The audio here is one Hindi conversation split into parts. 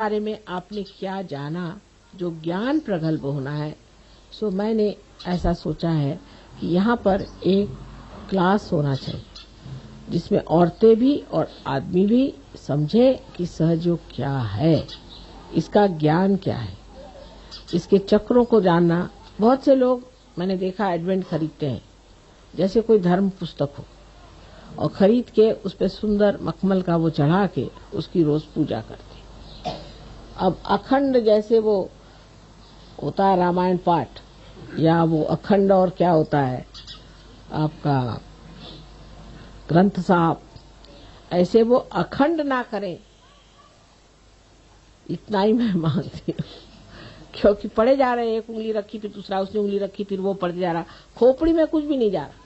बारे में आपने क्या जाना, जो ज्ञान प्रगल्भ होना है। सो मैंने ऐसा सोचा है कि यहाँ पर एक क्लास होना चाहिए जिसमें औरतें भी और आदमी भी समझे कि सहयोग क्या है, इसका ज्ञान क्या है, इसके चक्रों को जानना। बहुत से लोग मैंने देखा एडवेंट खरीदते हैं जैसे कोई धर्म पुस्तक हो, और खरीद के उस पे सुंदर मखमल का वो चढ़ा के उसकी रोज पूजा करते हैं। अब अखंड जैसे वो होता है रामायण पाठ, या वो अखंड और क्या होता है आपका ग्रंथ साहब, ऐसे वो अखंड ना करें, इतना ही मैं मांगती हूँ। क्योंकि पढ़े जा रहे हैं, एक उंगली रखी फिर दूसरा, उसने उंगली रखी फिर वो पढ़ते जा रहा, खोपड़ी में कुछ भी नहीं जा रहा।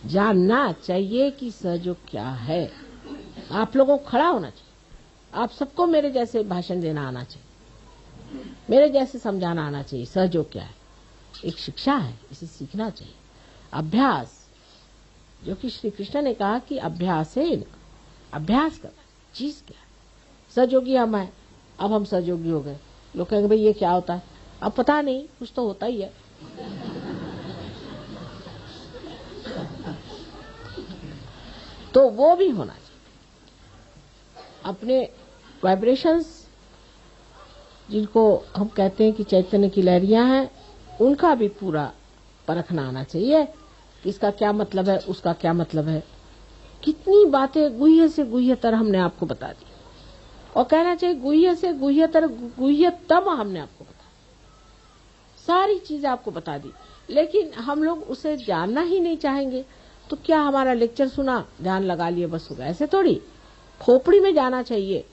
जानना चाहिए कि सहयोग क्या है। आप लोगों को खड़ा होना चाहिए, आप सबको मेरे जैसे भाषण देना आना चाहिए, मेरे जैसे समझाना आना चाहिए। सहयोग क्या है, एक शिक्षा है, इसे सीखना चाहिए। अभ्यास, जो कि श्री कृष्ण ने कहा कि अभ्यास है, अभ्यास करना। चीज क्या है, सहयोगी हम हैं, अब हम सहयोगी हो गए। लोग कहेंगे भाई ये क्या होता है, अब पता नहीं, कुछ तो होता ही है। तो वो भी होना चाहिए। अपने वाइब्रेशंस, जिनको हम कहते हैं कि चैतन्य की लहरियां हैं, उनका भी पूरा परखना आना चाहिए कि इसका क्या मतलब है, उसका क्या मतलब है। कितनी बातें गुह्य से गुह्यतर हमने आपको बता दी, और कहना चाहिए गुह्य से गुह्यतर गुह्यतम हमने आपको बता दी, सारी चीजें आपको बता दी। लेकिन हम लोग उसे जानना ही नहीं चाहेंगे। तो क्या हमारा लेक्चर सुना, ध्यान लगा लिए, बस हो गया? ऐसे थोड़ी, खोपड़ी में जाना चाहिए,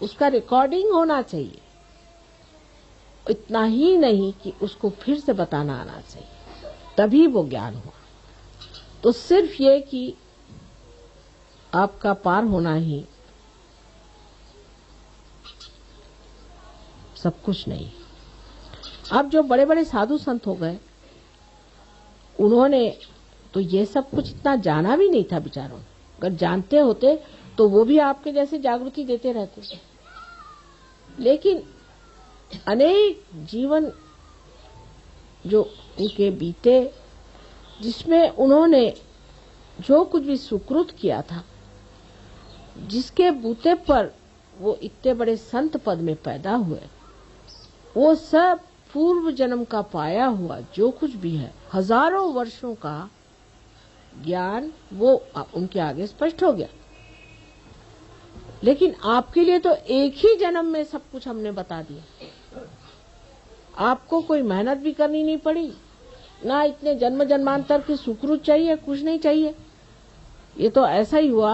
उसका रिकॉर्डिंग होना चाहिए। इतना ही नहीं कि उसको फिर से बताना आना चाहिए, तभी वो ज्ञान हुआ। तो सिर्फ ये कि आपका पार होना ही सब कुछ नहीं। अब जो बड़े बड़े साधु संत हो गए, उन्होंने तो ये सब कुछ इतना जाना भी नहीं था बेचारों ने। अगर जानते होते तो वो भी आपके जैसे जागृति देते रहते। लेकिन अनेक जीवन जो उनके बीते, जिसमें उन्होंने जो कुछ भी सुकृत किया था, जिसके बूते पर वो इतने बड़े संत पद में पैदा हुए, वो सब पूर्व जन्म का पाया हुआ जो कुछ भी है, हजारों वर्षों का ज्ञान, वो उनके आगे स्पष्ट हो गया। लेकिन आपके लिए तो एक ही जन्म में सब कुछ हमने बता दिया। आपको कोई मेहनत भी करनी नहीं पड़ी, ना इतने जन्म जन्मांतर की सुकृत चाहिए, कुछ नहीं चाहिए। ये तो ऐसा ही हुआ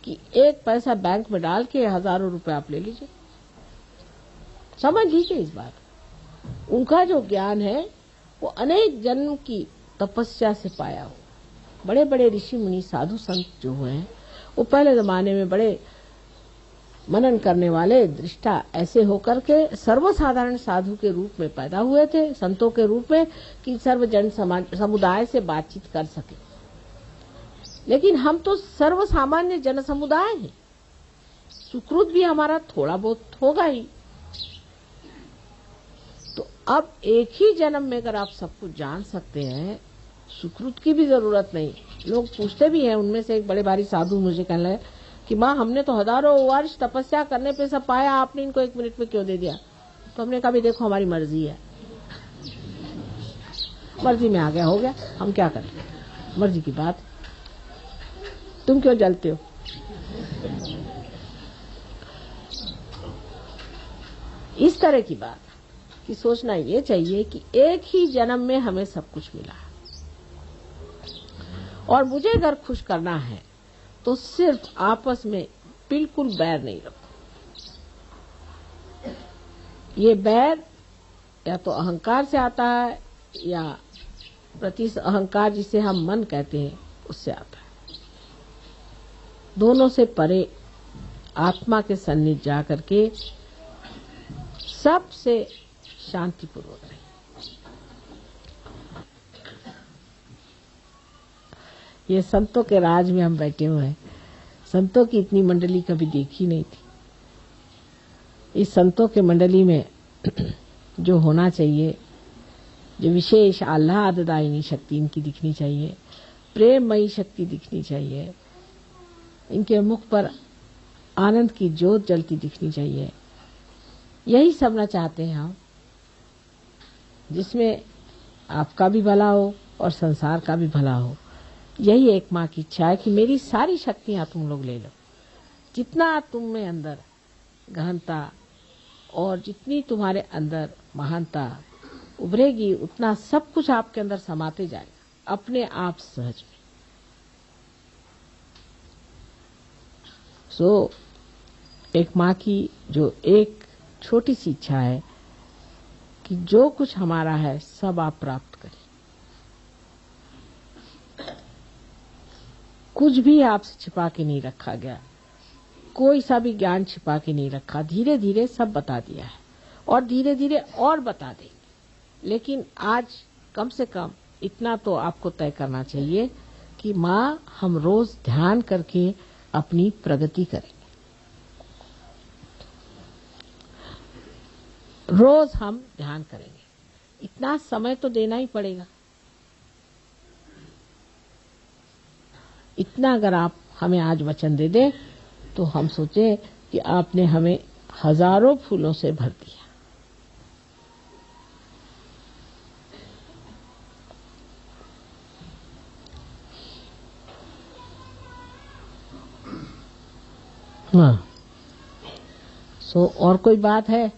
कि एक पैसा बैंक में डाल के हजारों रुपए आप ले लीजिए। समझ लीजिए इस बात। उनका जो ज्ञान है वो अनेक जन्म की तपस्या से पाया हो। बड़े बड़े ऋषि मुनि साधु संत जो हुए हैं, वो पहले जमाने में बड़े मनन करने वाले दृष्टा ऐसे होकर के सर्वसाधारण साधु के रूप में पैदा हुए थे, संतों के रूप में, कि सर्वजन समुदाय से बातचीत कर सके। लेकिन हम तो सर्वसामान्य जन समुदाय हैं, सुकृत भी हमारा थोड़ा बहुत होगा ही। तो अब एक ही जन्म में अगर आप सब कुछ जान सकते हैं, सुकृत की भी जरूरत नहीं। लोग पूछते भी हैं, उनमें से एक बड़े भारी साधु मुझे कहने लगे कि माँ, हमने तो हजारों वर्ष तपस्या करने पे सब पाया, आपने इनको 1 मिनट में क्यों दे दिया? तो हमने कहा भी देखो, हमारी मर्जी है, मर्जी में आ गया हो गया, हम क्या करें, मर्जी की बात। तुम क्यों जलते हो? इस तरह की बात कि सोचना ये चाहिए कि एक ही जन्म में हमें सब कुछ मिला है, और मुझे अगर खुश करना है तो सिर्फ आपस में बिल्कुल बैर नहीं रखो। ये बैर या तो अहंकार से आता है, या प्रति अहंकार जिसे हम मन कहते हैं, उससे आता है। दोनों से परे आत्मा के सन्निध जाकर के सबसे शांतिपूर्वक रहे। ये संतों के राज में हम बैठे हुए हैं। संतों की इतनी मंडली कभी देखी नहीं थी। इस संतों के मंडली में जो होना चाहिए, जो विशेष आह्लाददायिनी शक्ति इनकी दिखनी चाहिए, प्रेममयी शक्ति दिखनी चाहिए, इनके मुख पर आनंद की ज्योत जलती दिखनी चाहिए। यही सबना चाहते हैं हम, जिसमें आपका भी भला हो और संसार का भी भला हो। यही एक माँ की इच्छा है कि मेरी सारी शक्तियां तुम लोग ले लो। जितना तुम में अंदर गहनता और जितनी तुम्हारे अंदर महानता उभरेगी, उतना सब कुछ आपके अंदर समाते जाएगा अपने आप सहज में। सो एक माँ की जो एक छोटी सी इच्छा है कि जो कुछ हमारा है सब आप प्राप्त करें। कुछ भी आपसे छिपा के नहीं रखा गया, कोई सा भी ज्ञान छिपा के नहीं रखा। धीरे धीरे सब बता दिया है और धीरे धीरे और बता देंगे। लेकिन आज कम से कम इतना तो आपको तय करना चाहिए कि माँ, हम रोज ध्यान करके अपनी प्रगति करेंगे। रोज हम ध्यान करेंगे। इतना समय तो देना ही पड़ेगा। इतना अगर आप हमें आज वचन दे दें तो हम सोचें कि आपने हमें हजारों फूलों से भर दिया। हाँ, सो और कोई बात है?